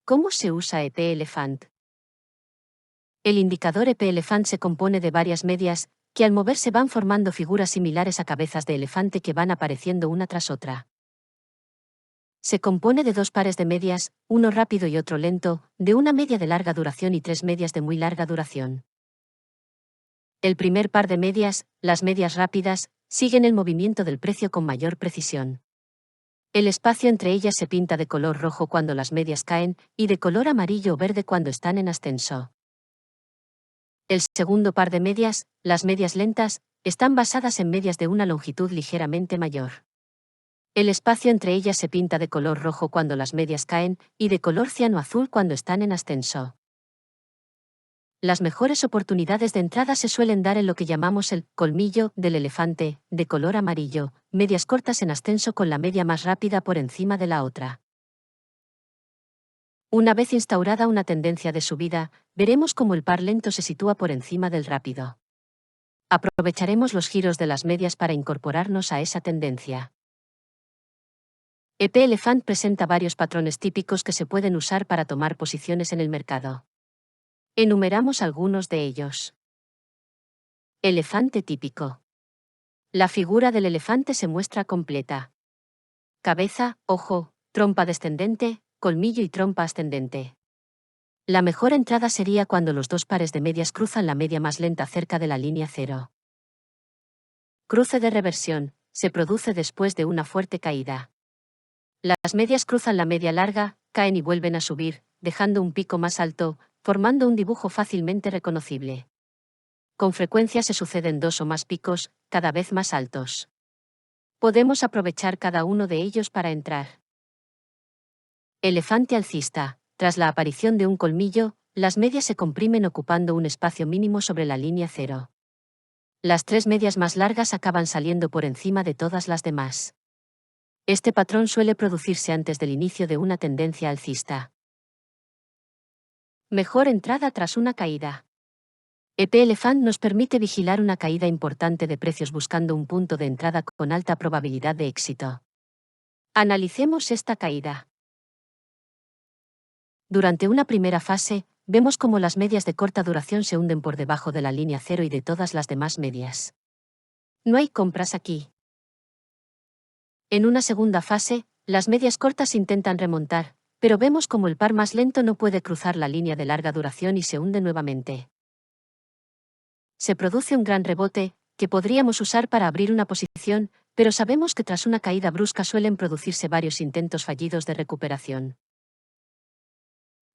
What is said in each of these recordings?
¿Cómo se usa EP-Elephant? El indicador EP-Elephant se compone de varias medias, que al moverse van formando figuras similares a cabezas de elefante que van apareciendo una tras otra. Se compone de dos pares de medias, uno rápido y otro lento, de una media de larga duración y tres medias de muy larga duración. El primer par de medias, las medias rápidas, siguen el movimiento del precio con mayor precisión. El espacio entre ellas se pinta de color rojo cuando las medias caen, y de color amarillo o verde cuando están en ascenso. El segundo par de medias, las medias lentas, están basadas en medias de una longitud ligeramente mayor. El espacio entre ellas se pinta de color rojo cuando las medias caen, y de color ciano azul cuando están en ascenso. Las mejores oportunidades de entrada se suelen dar en lo que llamamos el colmillo del elefante, de color amarillo, medias cortas en ascenso con la media más rápida por encima de la otra. Una vez instaurada una tendencia de subida, veremos cómo el par lento se sitúa por encima del rápido. Aprovecharemos los giros de las medias para incorporarnos a esa tendencia. EP-Elephant presenta varios patrones típicos que se pueden usar para tomar posiciones en el mercado. Enumeramos algunos de ellos. Elefante típico. La figura del elefante se muestra completa. Cabeza, ojo, trompa descendente, colmillo y trompa ascendente. La mejor entrada sería cuando los dos pares de medias cruzan la media más lenta cerca de la línea cero. Cruce de reversión, se produce después de una fuerte caída. Las medias cruzan la media larga, caen y vuelven a subir, dejando un pico más alto, formando un dibujo fácilmente reconocible. Con frecuencia se suceden dos o más picos, cada vez más altos. Podemos aprovechar cada uno de ellos para entrar. Elefante alcista. Tras la aparición de un colmillo, las medias se comprimen ocupando un espacio mínimo sobre la línea cero. Las tres medias más largas acaban saliendo por encima de todas las demás. Este patrón suele producirse antes del inicio de una tendencia alcista. Mejor entrada tras una caída. EP-Elephant nos permite vigilar una caída importante de precios buscando un punto de entrada con alta probabilidad de éxito. Analicemos esta caída. Durante una primera fase, vemos cómo las medias de corta duración se hunden por debajo de la línea cero y de todas las demás medias. No hay compras aquí. En una segunda fase, las medias cortas intentan remontar, pero vemos cómo el par más lento no puede cruzar la línea de larga duración y se hunde nuevamente. Se produce un gran rebote, que podríamos usar para abrir una posición, pero sabemos que tras una caída brusca suelen producirse varios intentos fallidos de recuperación.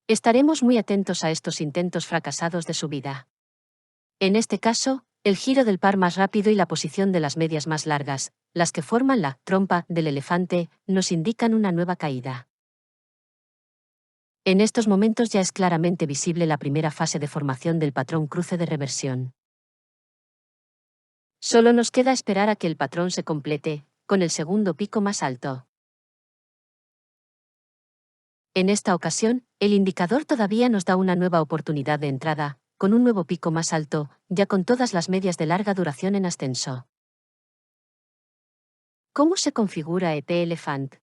Estaremos muy atentos a estos intentos fracasados de subida. En este caso, el giro del par más rápido y la posición de las medias más largas, las que forman la trompa del elefante, nos indican una nueva caída. En estos momentos ya es claramente visible la primera fase de formación del patrón cruce de reversión. Solo nos queda esperar a que el patrón se complete, con el segundo pico más alto. En esta ocasión, el indicador todavía nos da una nueva oportunidad de entrada, con un nuevo pico más alto, ya con todas las medias de larga duración en ascenso. ¿Cómo se configura EP-Elephant?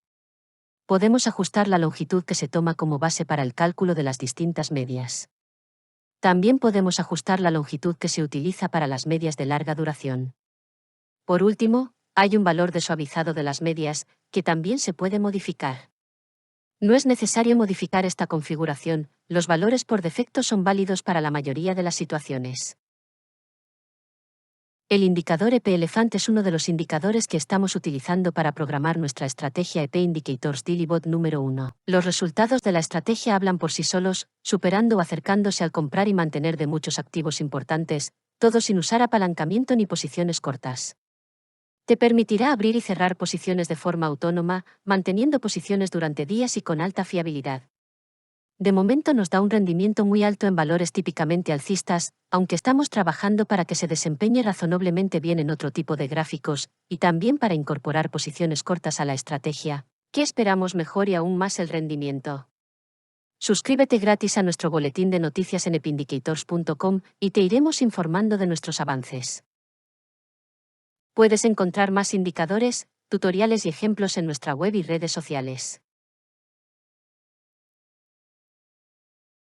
Podemos ajustar la longitud que se toma como base para el cálculo de las distintas medias. También podemos ajustar la longitud que se utiliza para las medias de larga duración. Por último, hay un valor de suavizado de las medias, que también se puede modificar. No es necesario modificar esta configuración, los valores por defecto son válidos para la mayoría de las situaciones. El indicador EP-Elephant es uno de los indicadores que estamos utilizando para programar nuestra estrategia EP Indicators DailyBot número 1. Los resultados de la estrategia hablan por sí solos, superando o acercándose al comprar y mantener de muchos activos importantes, todo sin usar apalancamiento ni posiciones cortas. Te permitirá abrir y cerrar posiciones de forma autónoma, manteniendo posiciones durante días y con alta fiabilidad. De momento nos da un rendimiento muy alto en valores típicamente alcistas, aunque estamos trabajando para que se desempeñe razonablemente bien en otro tipo de gráficos, y también para incorporar posiciones cortas a la estrategia, que esperamos mejore aún más el rendimiento. Suscríbete gratis a nuestro boletín de noticias en epindicators.com y te iremos informando de nuestros avances. Puedes encontrar más indicadores, tutoriales y ejemplos en nuestra web y redes sociales.